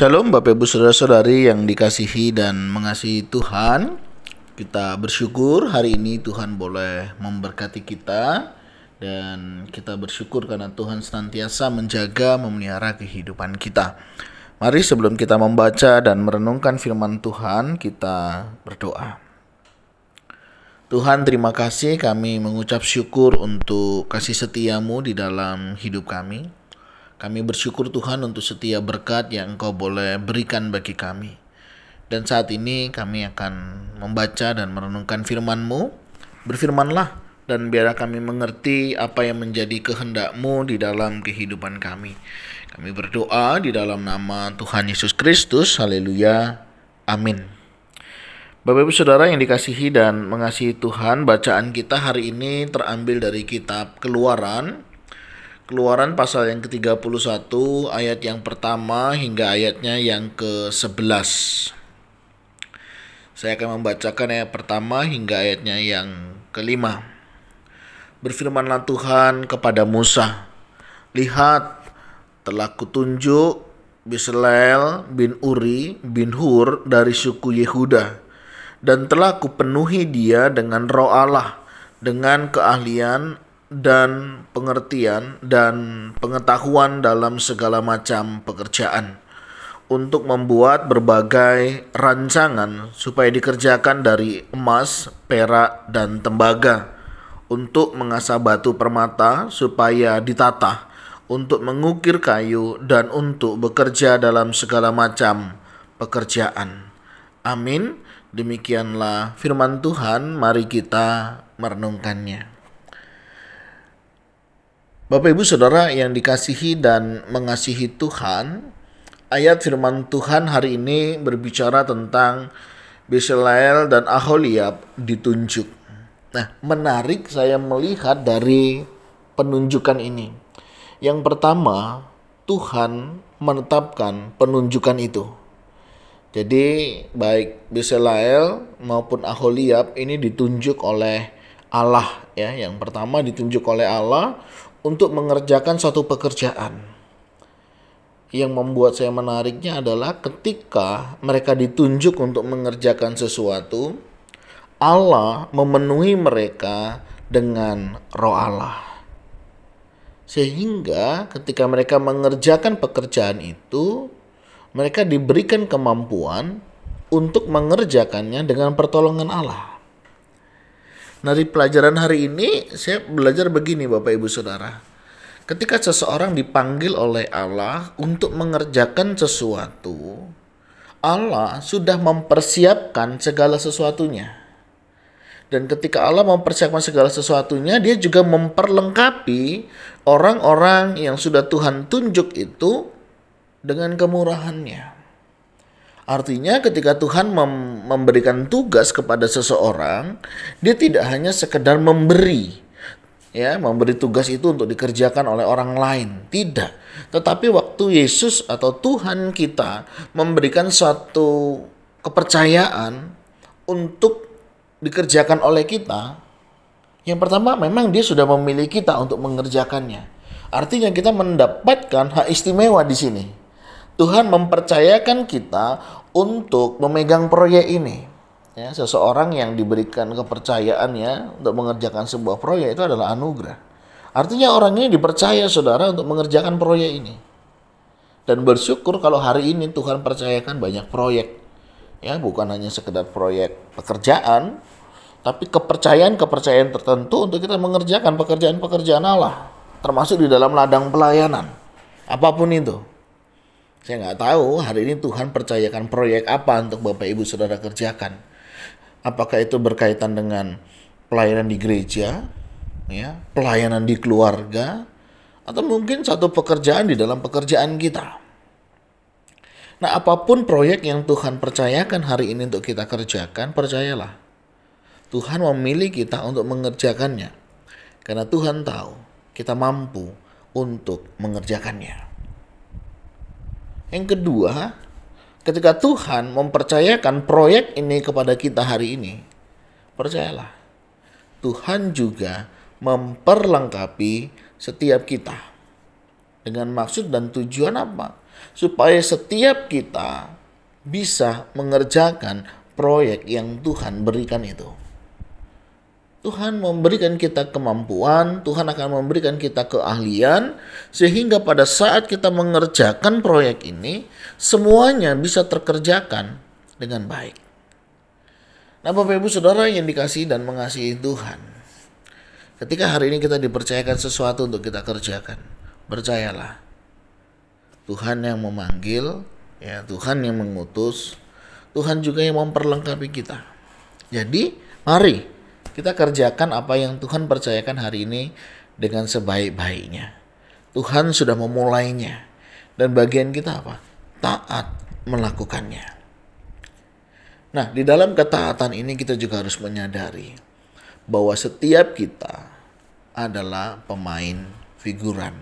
Shalom Bapak Ibu Saudara-saudari yang dikasihi dan mengasihi Tuhan. Kita bersyukur hari ini Tuhan boleh memberkati kita. Dan kita bersyukur karena Tuhan senantiasa menjaga, memelihara kehidupan kita. Mari sebelum kita membaca dan merenungkan firman Tuhan, kita berdoa. Tuhan, terima kasih, kami mengucap syukur untuk kasih setia-Mu di dalam hidup kami. Kami bersyukur Tuhan untuk setiap berkat yang Engkau boleh berikan bagi kami. Dan saat ini kami akan membaca dan merenungkan firman-Mu. Berfirmanlah dan biarlah kami mengerti apa yang menjadi kehendak-Mu di dalam kehidupan kami. Kami berdoa di dalam nama Tuhan Yesus Kristus. Haleluya. Amin. Bapak Ibu Saudara yang dikasihi dan mengasihi Tuhan, bacaan kita hari ini terambil dari kitab Keluaran pasal yang ke-31 ayat yang pertama hingga ayatnya yang ke-11. Saya akan membacakan ayat pertama hingga ayatnya yang ke-5. Berfirmanlah Tuhan kepada Musa, "Lihat, telah kutunjuk Bezalel bin Uri bin Hur dari suku Yehuda, dan telah kupenuhi dia dengan roh Allah, dengan keahlian dan pengertian dan pengetahuan dalam segala macam pekerjaan, untuk membuat berbagai rancangan supaya dikerjakan dari emas, perak, dan tembaga, untuk mengasah batu permata supaya ditata, untuk mengukir kayu, dan untuk bekerja dalam segala macam pekerjaan." Amin. Demikianlah firman Tuhan, mari kita merenungkannya. Bapak Ibu Saudara yang dikasihi dan mengasihi Tuhan, ayat firman Tuhan hari ini berbicara tentang Bezalel dan Aholiab ditunjuk. Nah, menarik saya melihat dari penunjukan ini. Yang pertama, Tuhan menetapkan penunjukan itu. Jadi baik Bezalel maupun Aholiab ini ditunjuk oleh Allah, ya. Yang pertama ditunjuk oleh Allah untuk mengerjakan suatu pekerjaan. Yang membuat saya menariknya adalah ketika mereka ditunjuk untuk mengerjakan sesuatu, Allah memenuhi mereka dengan roh Allah. Sehingga ketika mereka mengerjakan pekerjaan itu, mereka diberikan kemampuan untuk mengerjakannya dengan pertolongan Allah. Dari pelajaran hari ini saya belajar begini Bapak Ibu Saudara. Ketika seseorang dipanggil oleh Allah untuk mengerjakan sesuatu, Allah sudah mempersiapkan segala sesuatunya. Dan ketika Allah mempersiapkan segala sesuatunya, dia juga memperlengkapi orang-orang yang sudah Tuhan tunjuk itu dengan kemurahannya. Artinya ketika Tuhan memberikan tugas kepada seseorang, dia tidak hanya sekedar memberi tugas itu untuk dikerjakan oleh orang lain, tidak. Tetapi waktu Yesus atau Tuhan kita memberikan suatu kepercayaan untuk dikerjakan oleh kita, yang pertama memang dia sudah memilih kita untuk mengerjakannya. Artinya kita mendapatkan hak istimewa di sini. Tuhan mempercayakan kita untuk memegang proyek ini. Ya, seseorang yang diberikan kepercayaannya untuk mengerjakan sebuah proyek itu adalah anugerah. Artinya orang ini dipercaya saudara untuk mengerjakan proyek ini. Dan bersyukur kalau hari ini Tuhan percayakan banyak proyek. Ya, bukan hanya sekedar proyek pekerjaan, tapi kepercayaan-kepercayaan tertentu untuk kita mengerjakan pekerjaan-pekerjaan Allah, termasuk di dalam ladang pelayanan. Apapun itu. Saya nggak tahu hari ini Tuhan percayakan proyek apa untuk Bapak Ibu Saudara kerjakan. Apakah itu berkaitan dengan pelayanan di gereja, ya, pelayanan di keluarga, atau mungkin satu pekerjaan di dalam pekerjaan kita. Nah, apapun proyek yang Tuhan percayakan hari ini untuk kita kerjakan, percayalah. Tuhan memilih kita untuk mengerjakannya. Karena Tuhan tahu kita mampu untuk mengerjakannya. Yang kedua, ketika Tuhan mempercayakan proyek ini kepada kita hari ini, percayalah, Tuhan juga memperlengkapi setiap kita. Dengan maksud dan tujuan apa? supaya setiap kita bisa mengerjakan proyek yang Tuhan berikan itu. Tuhan memberikan kita kemampuan, Tuhan akan memberikan kita keahlian, sehingga pada saat kita mengerjakan proyek ini, semuanya bisa terkerjakan dengan baik. Nah, Bapak Ibu Saudara yang dikasihi dan mengasihi Tuhan, ketika hari ini kita dipercayakan sesuatu untuk kita kerjakan, percayalah, Tuhan yang memanggil, ya, Tuhan yang mengutus, Tuhan juga yang memperlengkapi kita. Jadi, mari kita kerjakan apa yang Tuhan percayakan hari ini dengan sebaik-baiknya. Tuhan sudah memulainya. Dan bagian kita apa? Taat melakukannya. Nah, di dalam ketaatan ini kita juga harus menyadari bahwa setiap kita adalah pemain figuran.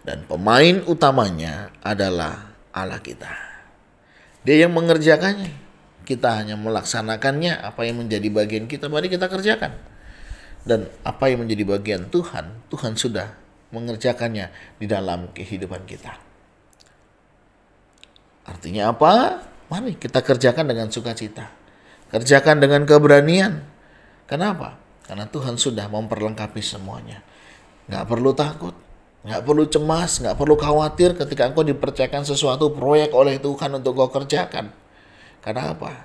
Dan pemain utamanya adalah Allah kita. Dia yang mengerjakannya. Kita hanya melaksanakannya, apa yang menjadi bagian kita, mari kita kerjakan. Dan apa yang menjadi bagian Tuhan, Tuhan sudah mengerjakannya di dalam kehidupan kita. Artinya apa? Mari kita kerjakan dengan sukacita. Kerjakan dengan keberanian. Kenapa? Karena Tuhan sudah memperlengkapi semuanya. Gak perlu takut, gak perlu cemas, gak perlu khawatir ketika engkau dipercayakan sesuatu proyek oleh Tuhan untuk kau kerjakan. Karena apa?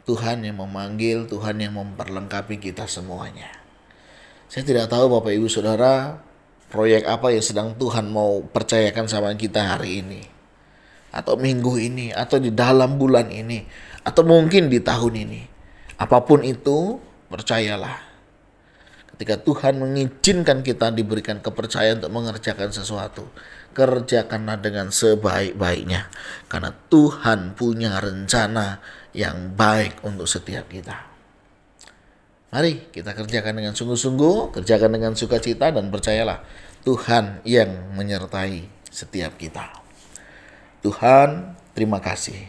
Tuhan yang memanggil, Tuhan yang memperlengkapi kita semuanya. Saya tidak tahu Bapak Ibu Saudara, proyek apa yang sedang Tuhan mau percayakan sama kita hari ini. Atau minggu ini, atau di dalam bulan ini, atau mungkin di tahun ini. Apapun itu, percayalah. Ketika Tuhan mengizinkan kita diberikan kepercayaan untuk mengerjakan sesuatu, kerjakanlah dengan sebaik-baiknya. Karena Tuhan punya rencana yang baik untuk setiap kita. Mari kita kerjakan dengan sungguh-sungguh, kerjakan dengan sukacita, dan percayalah Tuhan yang menyertai setiap kita. Tuhan, terima kasih.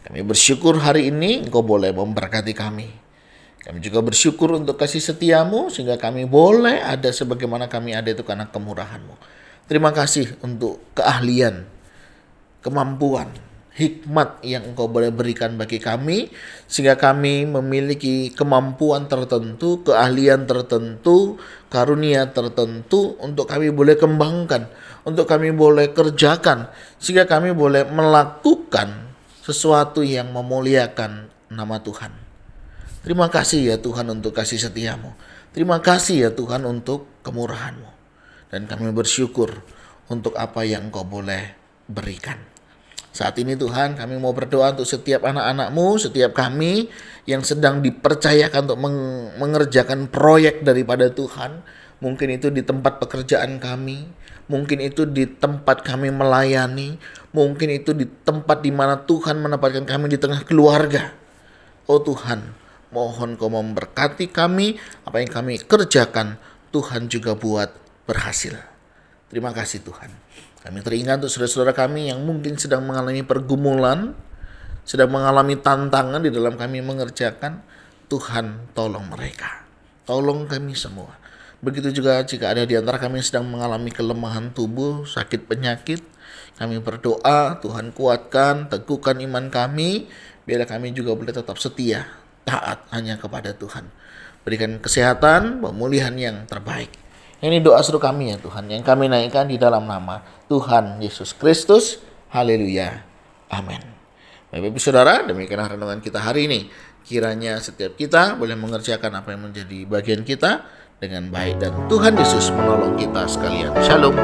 Kami bersyukur hari ini Engkau boleh memberkati kami. Kami juga bersyukur untuk kasih setiamu sehingga kami boleh ada sebagaimana kami ada itu karena kemurahan-Mu. Terima kasih untuk keahlian, kemampuan, hikmat yang Engkau boleh berikan bagi kami sehingga kami memiliki kemampuan tertentu, keahlian tertentu, karunia tertentu untuk kami boleh kembangkan, untuk kami boleh kerjakan sehingga kami boleh melakukan sesuatu yang memuliakan nama Tuhan. Terima kasih ya Tuhan untuk kasih setiamu. Terima kasih ya Tuhan untuk kemurahan-Mu. Dan kami bersyukur untuk apa yang Engkau boleh berikan. Saat ini Tuhan kami mau berdoa untuk setiap anak-anak-Mu, setiap kami yang sedang dipercayakan untuk mengerjakan proyek daripada Tuhan. Mungkin itu di tempat pekerjaan kami, mungkin itu di tempat kami melayani, mungkin itu di tempat di mana Tuhan menempatkan kami di tengah keluarga. Oh Tuhan, mohon Kau memberkati kami, apa yang kami kerjakan Tuhan juga buat berhasil. Terima kasih Tuhan. Kami teringat untuk saudara-saudara kami yang mungkin sedang mengalami pergumulan, sedang mengalami tantangan di dalam kami mengerjakan. Tuhan tolong mereka. Tolong kami semua. Begitu juga jika ada di antara kami yang sedang mengalami kelemahan tubuh, sakit penyakit. Kami berdoa, Tuhan kuatkan, teguhkan iman kami. Biar kami juga boleh tetap setia, taat hanya kepada Tuhan. Berikan kesehatan, pemulihan yang terbaik. Ini doa seru kami ya Tuhan, yang kami naikkan di dalam nama Tuhan Yesus Kristus. Haleluya. Amin. Bapak Ibu Saudara, demikianlah renungan kita hari ini. Kiranya setiap kita boleh mengerjakan apa yang menjadi bagian kita dengan baik. Dan Tuhan Yesus menolong kita sekalian. Shalom.